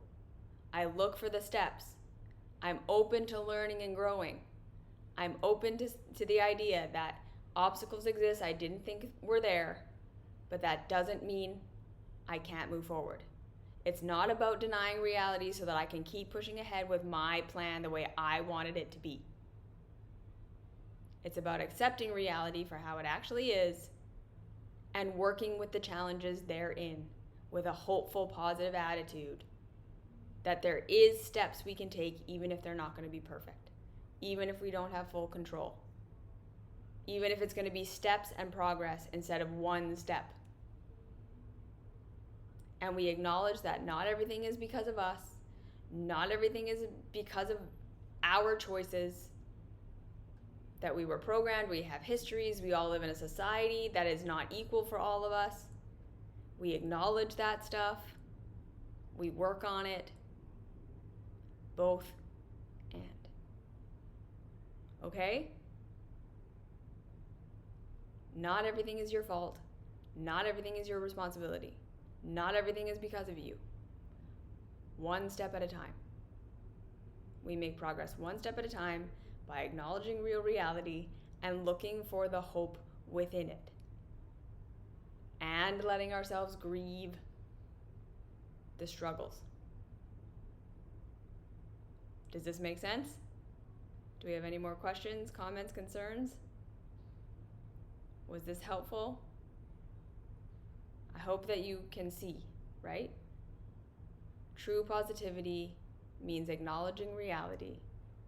I look for the steps. I'm open to learning and growing. I'm open to the idea that obstacles exist I didn't think were there, but that doesn't mean I can't move forward. It's not about denying reality so that I can keep pushing ahead with my plan the way I wanted it to be. It's about accepting reality for how it actually is and working with the challenges therein with a hopeful, positive attitude that there is steps we can take even if they're not going to be perfect, even if we don't have full control, even if it's going to be steps and progress instead of one step. And we acknowledge that not everything is because of us, not everything is because of our choices, that we were programmed, we have histories, we all live in a society that is not equal for all of us. We acknowledge that stuff, we work on it, both and. Okay? Not everything is your fault. Not everything is your responsibility. Not everything is because of you. One step at a time. We make progress one step at a time by acknowledging real reality and looking for the hope within it. And letting ourselves grieve the struggles. Does this make sense? Do we have any more questions, comments, concerns? Was this helpful? I hope that you can see, right? True positivity means acknowledging reality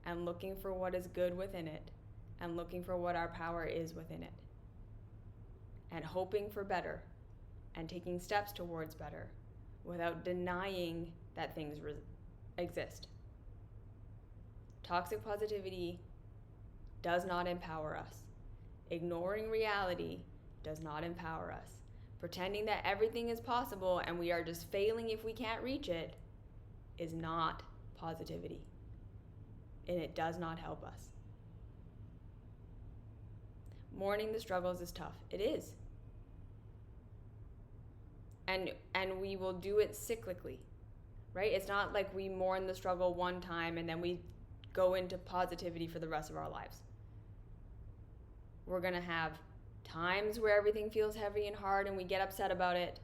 and looking for what is good within it and looking for what our power is within it and hoping for better and taking steps towards better without denying that things exist. Toxic positivity does not empower us. Ignoring reality does not empower us. Pretending that everything is possible and we are just failing if we can't reach it is not positivity. And it does not help us. Mourning the struggles is tough. It is. And we will do it cyclically, right? It's not like we mourn the struggle one time and then we go into positivity for the rest of our lives. We're going to have times where everything feels heavy and hard and we get upset about it,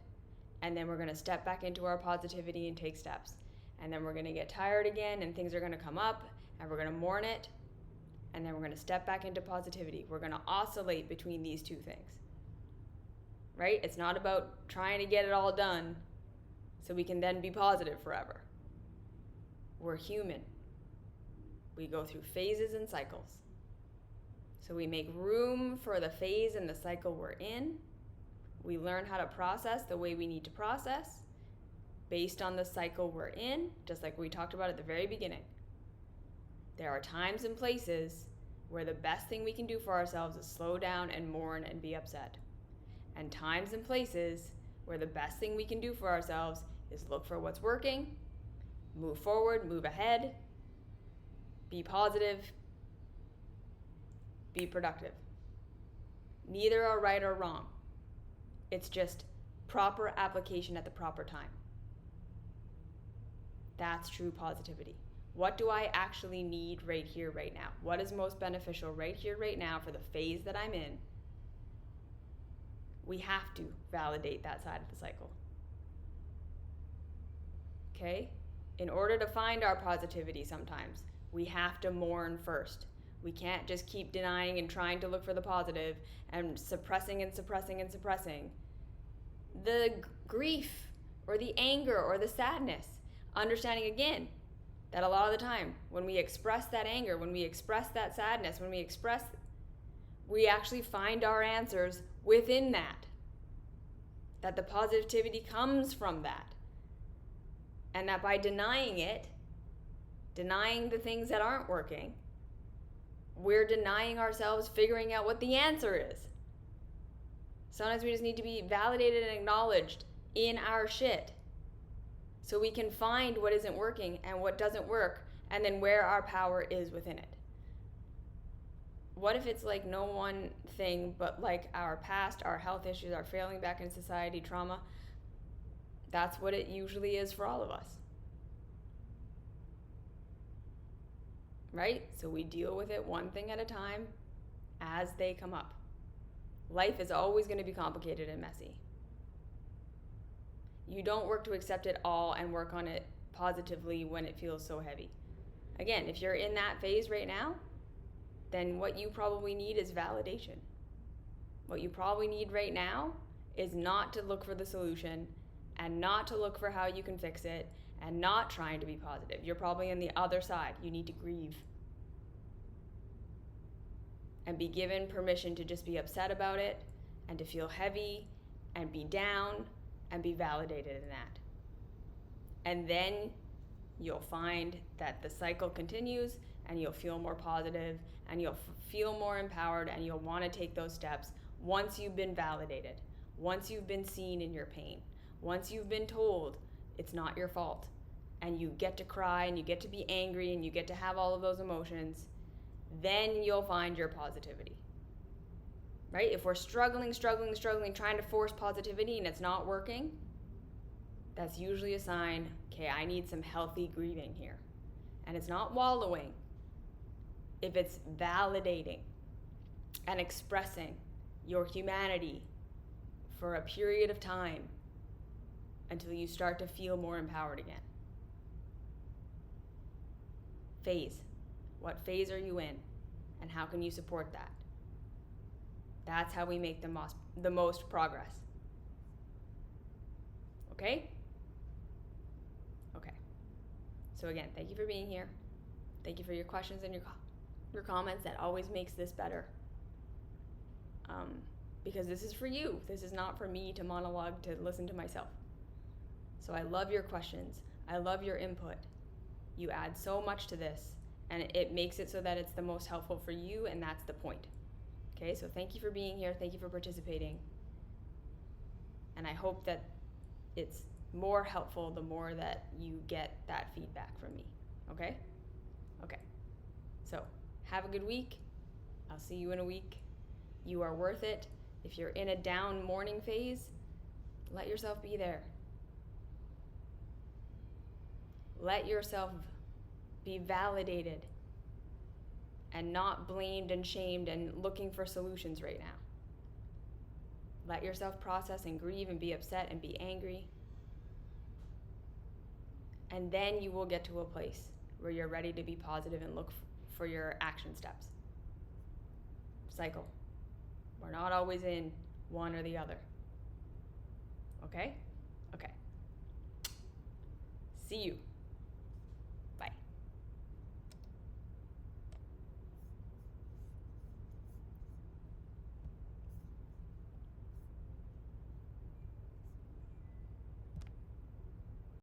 and then we're going to step back into our positivity and take steps. And then we're going to get tired again and things are going to come up and we're going to mourn it, and then we're going to step back into positivity. We're going to oscillate between these two things, right? It's not about trying to get it all done so we can then be positive forever. We're human. We go through phases and cycles. So we make room for the phase and the cycle we're in. We learn how to process the way we need to process based on the cycle we're in, just like we talked about at the very beginning. There are times and places where the best thing we can do for ourselves is slow down and mourn and be upset. And times and places where the best thing we can do for ourselves is look for what's working, move forward, move ahead, be positive, be productive. Neither are right or wrong. It's just proper application at the proper time. That's true positivity. What do I actually need right here, right now? What is most beneficial right here, right now for the phase that I'm in? We have to validate that side of the cycle. Okay? In order to find our positivity sometimes, we have to mourn first. We can't just keep denying and trying to look for the positive and suppressing and suppressing and suppressing the grief or the anger or the sadness. Understanding again that a lot of the time when we express that anger, when we express that sadness, we actually find our answers within that. That the positivity comes from that. And that by denying it, denying the things that aren't working, we're denying ourselves figuring out what the answer is. Sometimes we just need to be validated and acknowledged in our shit so we can find what isn't working and what doesn't work, and then where our power is within it. What if it's like no one thing but like our past, our health issues, our failing back in society, trauma? That's what it usually is for all of us. Right? So we deal with it one thing at a time as they come up. Life is always going to be complicated and messy. You don't work to accept it all and work on it positively when it feels so heavy. Again, if you're in that phase right now, then what you probably need is validation. What you probably need right now is not to look for the solution and not to look for how you can fix it and not trying to be positive. You're probably on the other side. You need to grieve and be given permission to just be upset about it and to feel heavy and be down and be validated in that. And then you'll find that the cycle continues and you'll feel more positive and you'll feel more empowered and you'll want to take those steps once you've been validated, once you've been seen in your pain, once you've been told it's not your fault, and you get to cry and you get to be angry and you get to have all of those emotions, then you'll find your positivity. Right? If we're struggling, trying to force positivity and it's not working, that's usually a sign, okay, I need some healthy grieving here. And it's not wallowing. If it's validating and expressing your humanity for a period of time until you start to feel more empowered again. phase? What phase are you in? And how can you support that? That's how we make the most progress. Okay? Okay. So again, thank you for being here. Thank you for your questions and your comments. That always makes this better. Because this is for you. This is not for me to monologue to listen to myself. So I love your questions. I love your input. You add so much to this, and it makes it so that it's the most helpful for you, and that's the point. Okay, so thank you for being here. Thank you for participating. And I hope that it's more helpful the more that you get that feedback from me. Okay? Okay. So have a good week. I'll see you in a week. You are worth it. If you're in a down morning phase, let yourself be there. Let yourself be validated and not blamed and shamed and looking for solutions right now. Let yourself process and grieve and be upset and be angry. And then you will get to a place where you're ready to be positive and look for your action steps. Cycle. We're not always in one or the other. Okay? Okay. See you.